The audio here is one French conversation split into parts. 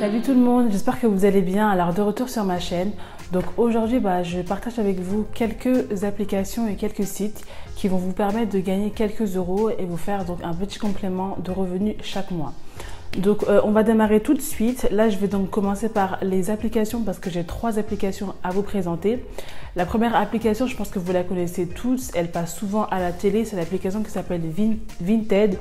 Salut tout le monde, j'espère que vous allez bien. Alors de retour sur ma chaîne. Donc aujourd'hui, je partage avec vous quelques applications et quelques sites qui vont vous permettre de gagner quelques euros et vous faire donc un petit complément de revenus chaque mois. Donc on va démarrer tout de suite. Là, je vais donc commencer par les applications parce que j'ai 3 applications à vous présenter. La première application, je pense que vous la connaissez tous, elle passe souvent à la télé, c'est l'application qui s'appelle Vinted.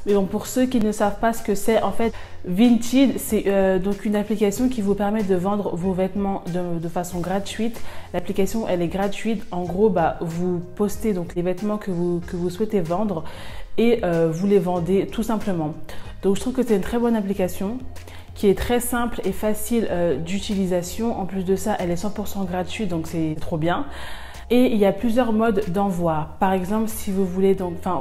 Mais bon, pour ceux qui ne savent pas ce que c'est, en fait, Vinted, c'est donc une application qui vous permet de vendre vos vêtements de façon gratuite. L'application, elle est gratuite. En gros, vous postez donc les vêtements que vous souhaitez vendre et vous les vendez tout simplement. Donc, je trouve que c'est une très bonne application qui est très simple et facile d'utilisation. En plus de ça, elle est 100% gratuite, donc c'est trop bien. Et il y a plusieurs modes d'envoi. Par exemple, si vous voulez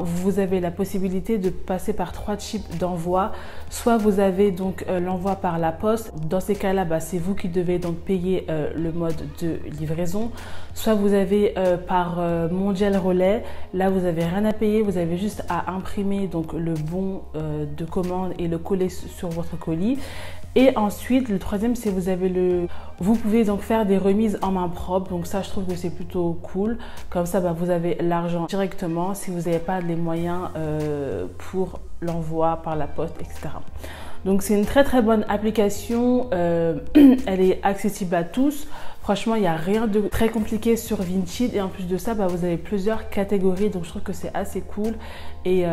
vous avez la possibilité de passer par 3 types d'envoi. Soit vous avez donc l'envoi par la poste. Dans ces cas-là, c'est vous qui devez donc payer le mode de livraison. Soit vous avez par Mondial Relais. Là, vous n'avez rien à payer. Vous avez juste à imprimer donc le bon de commande et le coller sur votre colis. Et ensuite, le troisième, c'est vous pouvez donc faire des remises en main propre. Donc ça, je trouve que c'est plutôt cool. Comme ça, vous avez l'argent directement si vous n'avez pas les moyens pour l'envoi par la poste, etc. Donc c'est une très très bonne application. Elle est accessible à tous. Franchement, il n'y a rien de très compliqué sur Vinted. Et en plus de ça, vous avez plusieurs catégories. Donc je trouve que c'est assez cool. Et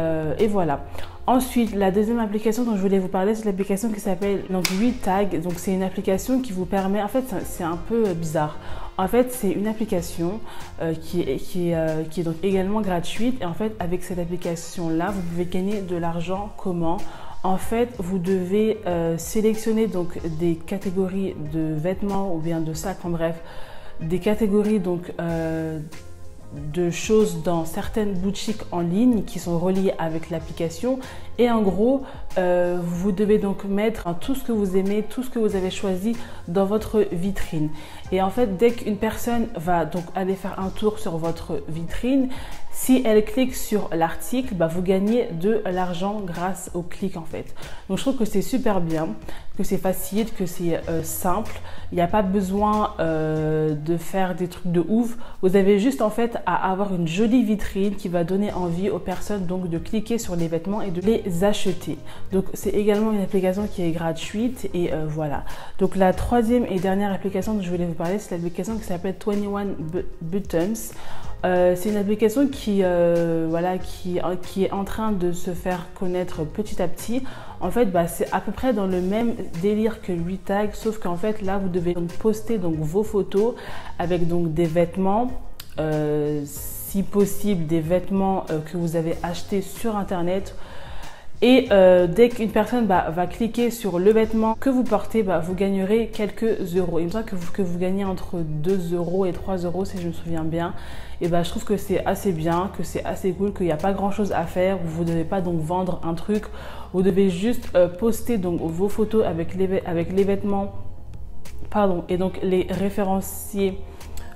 voilà. Ensuite, la deuxième application dont je voulais vous parler, c'est l'application qui s'appelle Retag. Donc c'est une application qui vous permet, en fait c'est un peu bizarre. En fait, c'est une application qui est donc également gratuite. Et en fait, avec cette application-là, vous pouvez gagner de l'argent. Comment ? En fait, vous devez sélectionner donc des catégories de vêtements ou bien de sacs, en bref, des catégories donc de choses dans certaines boutiques en ligne qui sont reliées avec l'application. Et en gros, vous devez donc mettre tout ce que vous aimez, tout ce que vous avez choisi dans votre vitrine. Et en fait, dès qu'une personne va donc aller faire un tour sur votre vitrine, si elle clique sur l'article, vous gagnez de l'argent grâce au clic en fait. Donc je trouve que c'est super bien, que c'est facile, que c'est simple. Il n'y a pas besoin de faire des trucs de ouf. Vous avez juste en fait à avoir une jolie vitrine qui va donner envie aux personnes donc de cliquer sur les vêtements et de les acheter. Donc c'est également une application qui est gratuite et voilà. Donc la troisième et dernière application dont je voulais vous parler, c'est l'application qui s'appelle 21 Buttons. C'est une application qui est en train de se faire connaître petit à petit. En fait, c'est à peu près dans le même délire que Retag, sauf qu'en fait, là, vous devez donc poster donc vos photos avec donc des vêtements, si possible, des vêtements que vous avez achetés sur Internet. Et dès qu'une personne va cliquer sur le vêtement que vous portez, vous gagnerez quelques euros. Il me semble que vous gagnez entre 2 euros et 3 euros si je me souviens bien. Et je trouve que c'est assez bien, que c'est assez cool, qu'il n'y a pas grand chose à faire. Vous ne devez pas donc vendre un truc. Vous devez juste poster donc vos photos avec les vêtements, et donc les référencier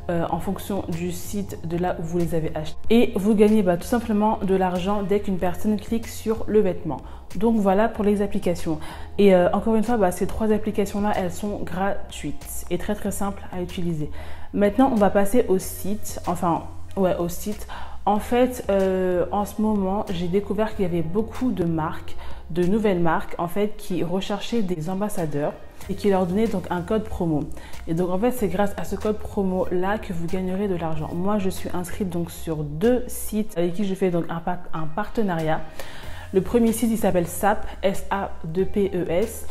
en fonction du site de là où vous les avez achetés. Et vous gagnez tout simplement de l'argent dès qu'une personne clique sur le vêtement. Donc voilà pour les applications. Et encore une fois, ces 3 applications-là, elles sont gratuites et très très simples à utiliser. Maintenant, on va passer au site. Au site. En fait, en ce moment, j'ai découvert qu'il y avait beaucoup de marques, de nouvelles marques, en fait, qui recherchaient des ambassadeurs et qui leur donnaient donc un code promo. Et donc, en fait, c'est grâce à ce code promo-là que vous gagnerez de l'argent. Moi, je suis inscrite donc sur 2 sites avec qui je fais donc un partenariat. Le premier site, il s'appelle SAP, S-A-2-P-E-S.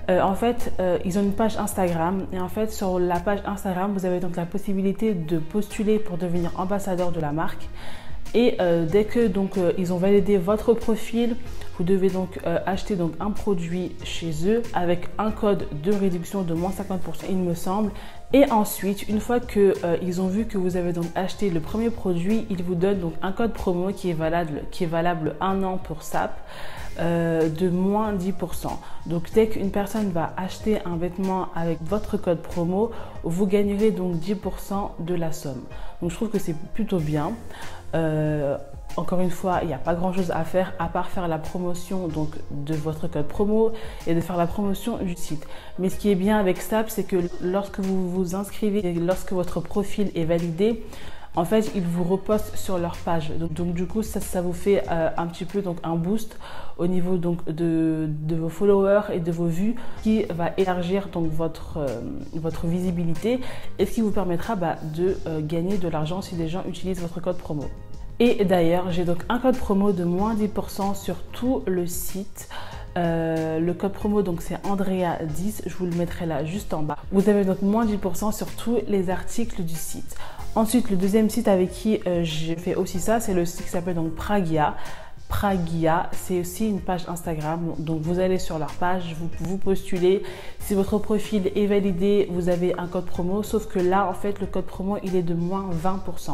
En fait, ils ont une page Instagram et en fait, sur la page Instagram, vous avez donc la possibilité de postuler pour devenir ambassadeur de la marque. Et dès que ils ont validé votre profil, vous devez donc acheter donc un produit chez eux avec un code de réduction de moins 50%, il me semble. Et ensuite, une fois que ils ont vu que vous avez donc acheté le premier produit, ils vous donnent donc un code promo qui est valable 1 an pour SAP. De moins 10%. Donc dès qu'une personne va acheter un vêtement avec votre code promo, vous gagnerez donc 10% de la somme. Donc je trouve que c'est plutôt bien. encore une fois, il n'y a pas grand chose à faire à part faire la promotion donc de votre code promo et de faire la promotion du site. Mais ce qui est bien avec Snap, c'est que lorsque vous vous inscrivez et lorsque votre profil est validé, en fait, ils vous repostent sur leur page. Donc du coup, ça vous fait un petit peu donc, un boost au niveau donc, de vos followers et de vos vues qui va élargir donc, votre visibilité et ce qui vous permettra de gagner de l'argent si des gens utilisent votre code promo. Et d'ailleurs, j'ai donc un code promo de moins 10% sur tout le site. Le code promo, donc c'est Andrea10, je vous le mettrai là juste en bas. Vous avez donc moins 10% sur tous les articles du site. Ensuite, le deuxième site avec qui j'ai fait aussi ça, c'est le site qui s'appelle donc Pragia. Pragia, c'est aussi une page Instagram. Donc vous allez sur leur page, vous postulez. Si votre profil est validé, vous avez un code promo. Sauf que là, en fait, le code promo, il est de moins 20%.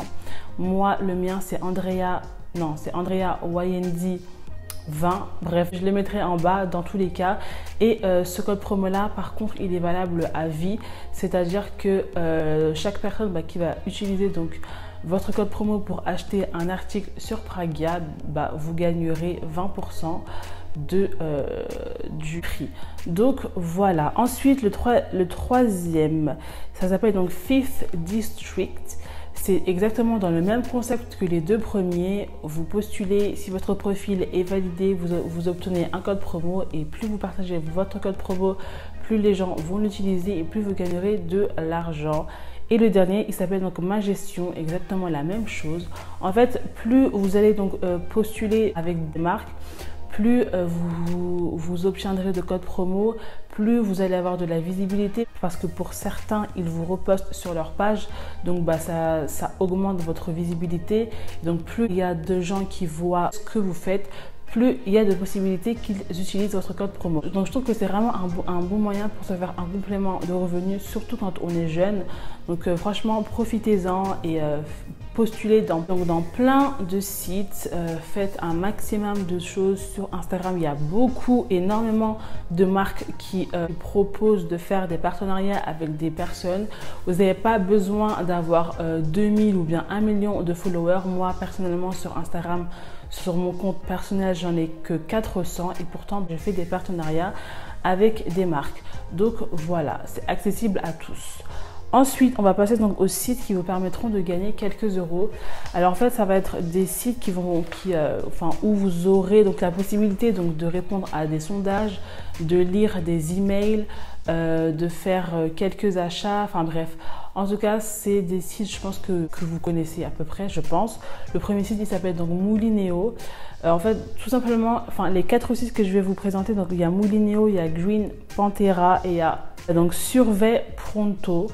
Moi, le mien, c'est Andrea YND 20, bref, je les mettrai en bas dans tous les cas. Et ce code promo là, par contre, il est valable à vie, c'est-à-dire que chaque personne qui va utiliser donc votre code promo pour acheter un article sur Pragia, vous gagnerez 20% du prix. Donc voilà. Ensuite, le troisième, ça s'appelle donc Fifth District. C'est exactement dans le même concept que les deux premiers. Vous postulez, si votre profil est validé, vous obtenez un code promo et plus vous partagez votre code promo, plus les gens vont l'utiliser et plus vous gagnerez de l'argent. Et le dernier, il s'appelle donc Ma Gestion, exactement la même chose. En fait, plus vous allez donc postuler avec des marques, plus vous obtiendrez de codes promo, plus vous allez avoir de la visibilité parce que pour certains, ils vous repostent sur leur page. Donc, ça augmente votre visibilité. Donc, plus il y a de gens qui voient ce que vous faites, plus il y a de possibilités qu'ils utilisent votre code promo. Donc je trouve que c'est vraiment un bon moyen pour se faire un complément de revenus, surtout quand on est jeune. Donc franchement, profitez-en et postulez dans plein de sites. Faites un maximum de choses sur Instagram. Il y a énormément de marques qui proposent de faire des partenariats avec des personnes. Vous n'avez pas besoin d'avoir 2000 ou bien 1 million de followers. Moi, personnellement, sur Instagram, sur mon compte personnel, j'en ai que 400 et pourtant, j'ai fait des partenariats avec des marques. Donc voilà, c'est accessible à tous. Ensuite, on va passer donc aux sites qui vous permettront de gagner quelques euros. Alors en fait, ça va être des sites où vous aurez donc la possibilité donc de répondre à des sondages, de lire des emails, de faire quelques achats, enfin bref. En tout cas, c'est des sites, je pense que vous connaissez à peu près, je pense. Le premier site, il s'appelle donc Moulineo. En fait, tout simplement, les 4 sites que je vais vous présenter, donc il y a Moulineo, il y a Green Panthera et il y a donc Survey Pronto.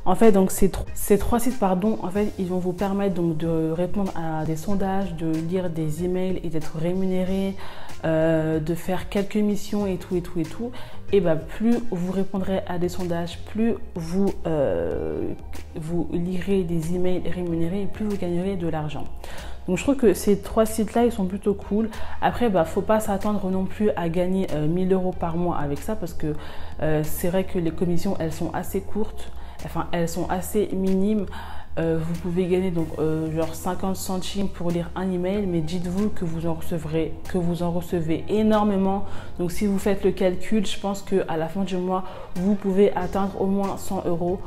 En fait, donc ces trois sites, en fait, ils vont vous permettre donc de répondre à des sondages, de lire des emails et d'être rémunéré, de faire quelques missions et tout. Et plus vous répondrez à des sondages, plus vous lirez des emails rémunérés et plus vous gagnerez de l'argent. Donc je trouve que ces 3 sites-là, ils sont plutôt cool. Après, faut pas s'attendre non plus à gagner 1000 € par mois avec ça parce que c'est vrai que les commissions, elles sont assez courtes. Enfin, elles sont assez minimes. Vous pouvez gagner donc genre 50 centimes pour lire un email, mais dites-vous que vous en recevez énormément. Donc si vous faites le calcul, je pense qu'à la fin du mois, vous pouvez atteindre au moins 100 €.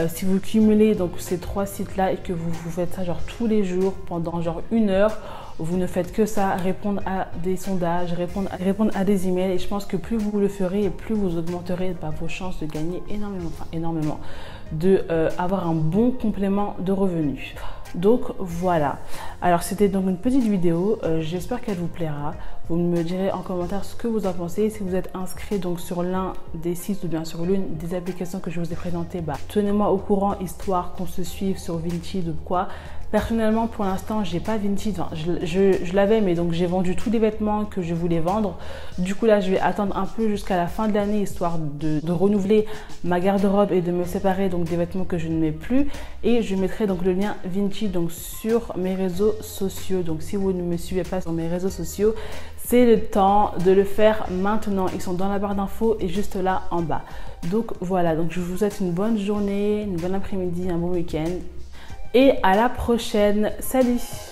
Si vous cumulez donc ces 3 sites-là et que vous faites ça genre tous les jours pendant genre 1 heure, vous ne faites que ça, répondre à des sondages, répondre à des emails. Et je pense que plus vous le ferez et plus vous augmenterez vos chances de gagner énormément, avoir un bon complément de revenus. Donc voilà. Alors c'était donc une petite vidéo. J'espère qu'elle vous plaira. Vous me direz en commentaire ce que vous en pensez. Si vous êtes inscrit donc sur l'un des sites ou bien sur l'une des applications que je vous ai présentées, tenez-moi au courant histoire qu'on se suive sur Vinted ou quoi. Personnellement, pour l'instant, j'ai pas Vinted. Je l'avais, mais donc j'ai vendu tous les vêtements que je voulais vendre. Du coup, là, je vais attendre un peu jusqu'à la fin de l'année, histoire de renouveler ma garde-robe et de me séparer donc des vêtements que je ne mets plus. Et je mettrai donc le lien Vinted donc sur mes réseaux sociaux. Donc, si vous ne me suivez pas sur mes réseaux sociaux, c'est le temps de le faire maintenant. Ils sont dans la barre d'infos et juste là en bas. Donc voilà. Donc je vous souhaite une bonne journée, une bonne après-midi, un bon week-end. Et à la prochaine. Salut!